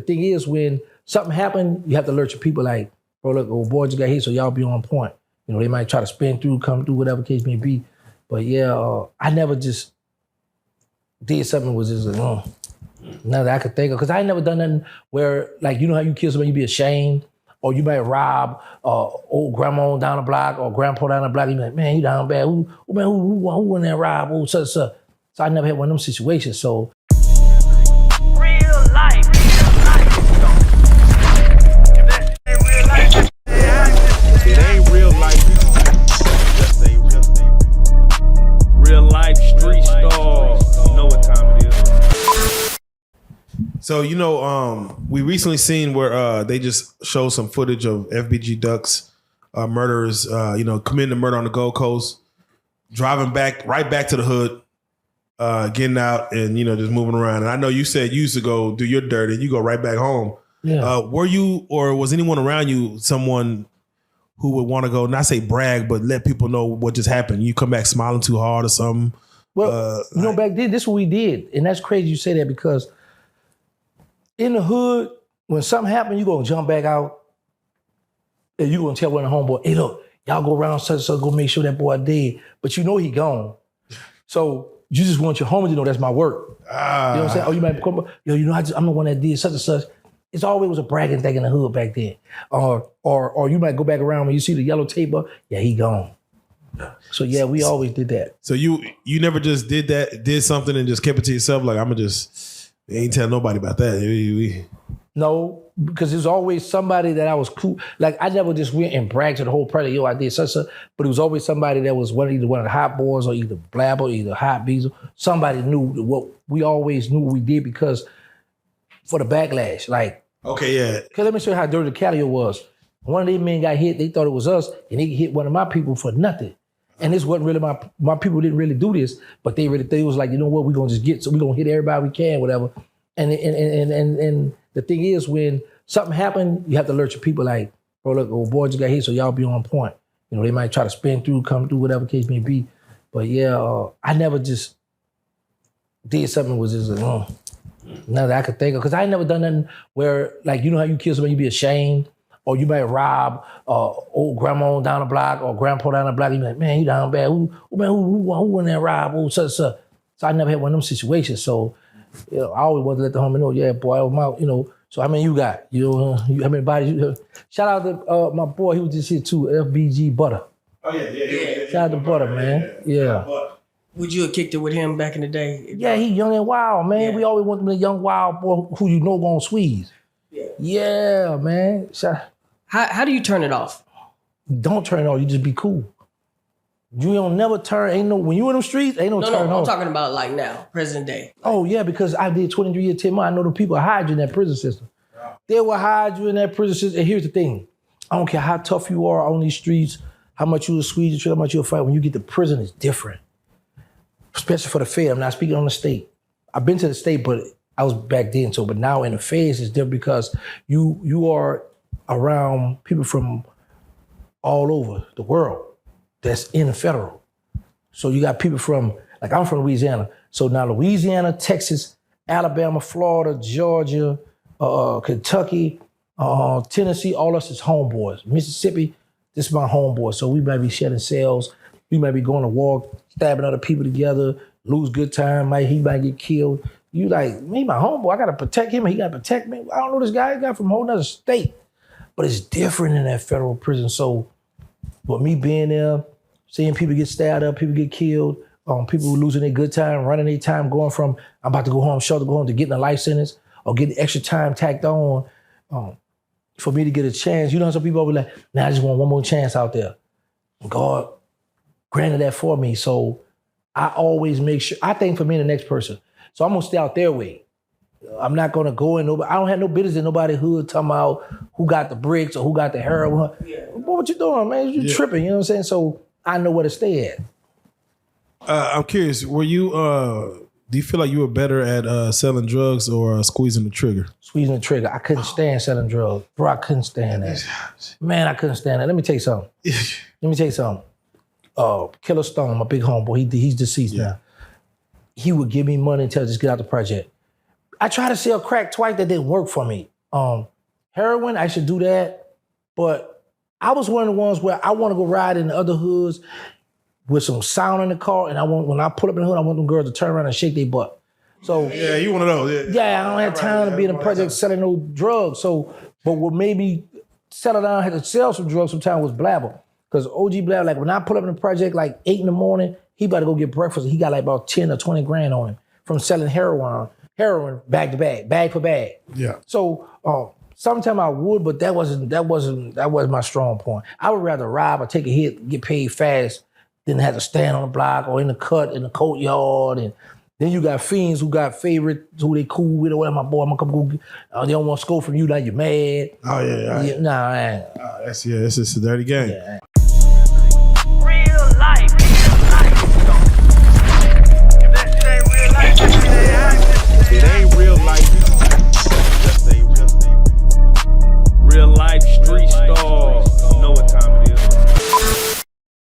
The thing is, when something happened, you have to alert your people like, bro, look, old boy just got hit, so y'all be on point. You know, they might try to spin through, come through, whatever case may be. But yeah, I never just did something was just like, nothing I could think of. Because I ain't never done nothing where, like, you know how you kill somebody, you be ashamed, or you might rob old grandma down the block or grandpa down the block. You be like, man, you down bad. Who went there and robbed? Who, such. So I never had one of them situations. So. Real life. It ain't real life. Just ain't real. Real life street stars. You know what time it is. So, you know, we recently seen where they just showed some footage of FBG Duck's murderers, committing a murder on the Gold Coast, driving right back to the hood, getting out and, just moving around. And I know you said you used to go do your dirt and you go right back home. Yeah. Were you, or was anyone around you someone who would want to go, not say brag, but let people know what just happened? You come back smiling too hard or something? Well, back then, this is what we did. And that's crazy you say that because in the hood, when something happened, you gonna jump back out and you gonna tell one of the homeboy, hey, look, y'all go around such and such, go make sure that boy dead. But you know he gone. So you just want your homie to know that's my work. You know what I'm saying? Oh, you might come, I'm the one that did such and such. It's always was a bragging thing in the hood back then. Or you might go back around when you see the yellow tape up, yeah, he gone. So yeah, we always did that. So you never just did something and just kept it to yourself? Like, I'ma just ain't tell nobody about that. No, because there's always somebody that I was cool. Like, I never just went and bragged to the whole party, yo, I did such, but it was always somebody that was either one of the hot boys or either Blabber, either Hot Beezel. Somebody knew what we always knew what we did because for the backlash. Like, okay, yeah. Cause let me show you how dirty the Callio was. One of these men got hit, they thought it was us, and he hit one of my people for nothing. And this wasn't really my people didn't really do this, but they was like, you know what, we're gonna hit everybody we can, whatever. And the thing is, when something happened, you have to alert your people like, bro, look, old boy just got hit, so y'all be on point. You know, they might try to spin through, come through, whatever case may be. But yeah, I never just did something was just like, nothing that I could think of. Because I ain't never done nothing where, like, you know how you kill somebody, you be ashamed, or you might rob old grandma down the block or grandpa down the block. You be like, man, you down bad. Who went there and robbed? Who, such. So I never had one of them situations. So, I always wanted to let the homie know, yeah, boy, I'm out, So how many you got? How many bodies? Shout out to my boy, he was just here too, FBG Butter. Oh yeah. Shout out to Butter, man. Yeah. Would you have kicked it with him back in the day? Yeah, he young and wild, man. Yeah. We always want the young wild boy who you know gonna squeeze. Yeah, man. How do you turn it off? Don't turn it off. You just be cool. You don't never turn. When you in them streets, ain't no turn off. I'm talking about like now, present day. Oh yeah, because I did 23 years, 10 months. I know the people hide you in that prison system. Yeah. They will hide you in that prison system. And here's the thing: I don't care how tough you are on these streets, how much you will squeeze, how much you'll fight. When you get to prison, it's different. Especially for the Fed. I'm not speaking on the state. I've been to the state, but I was back then. But now in the Feds, it's different because you are around people from all over the world that's in the federal. So you got people from, like, I'm from Louisiana. So now Louisiana, Texas, Alabama, Florida, Georgia, Kentucky, Tennessee, all us is homeboys. Mississippi, this is my homeboy. So we might be shedding cells. We might be going to war, stabbing other people together, lose good time. He might get killed. You like, me, my homeboy, I got to protect him. He got to protect me. I don't know this guy. He got from a whole nother state. But it's different in that federal prison. So with me being there, seeing people get stabbed up, people get killed, people losing their good time, running their time, going from I'm about to go home, shelter, go home to getting a life sentence or getting extra time tacked on for me to get a chance. Some people will be like, nah, I just want one more chance out there. God granted that for me. So I always make sure, I think for me and the next person. So I'm gonna stay out their way. I'm not gonna go in nobody. I don't have no business in nobody's hood talking about who got the bricks or who got the heroin. Yeah. What you doing, man? You tripping, you know what I'm saying? So I know where to stay at. I'm curious, were you, do you feel like you were better at selling drugs or squeezing the trigger? Squeezing the trigger. I couldn't stand selling drugs. Bro, I couldn't stand that. Man, I couldn't stand that. Let me tell you something. Killer Stone, my big homeboy, he's deceased now. He would give me money and tell us, just get out the project. I tried to sell crack twice. That didn't work for me. Heroin, I should do that. But I was one of the ones where I want to go ride in the other hoods with some sound in the car, and when I pull up in the hood, I want them girls to turn around and shake their butt. So Yeah, you one of those. yeah, I don't have time to be in a project selling no drugs. So, but what made me settle down, had to sell some drugs sometimes was Blabber. Because OG Blabber, like when I pull up in the project like 8 in the morning, he about to go get breakfast. He got like about 10 or 20 grand on him from selling heroin bag to bag, bag for bag. Yeah. So sometimes I would, but that wasn't my strong point. I would rather rob or take a hit, get paid fast, than have to stand on the block or in the cut, in the courtyard. And then you got fiends who got favorites, who they cool with, or whatever, my boy, I'm gonna come go, they don't want to score from you, now you're mad. Oh, yeah. Nah, I ain't. It's just a dirty game. Yeah.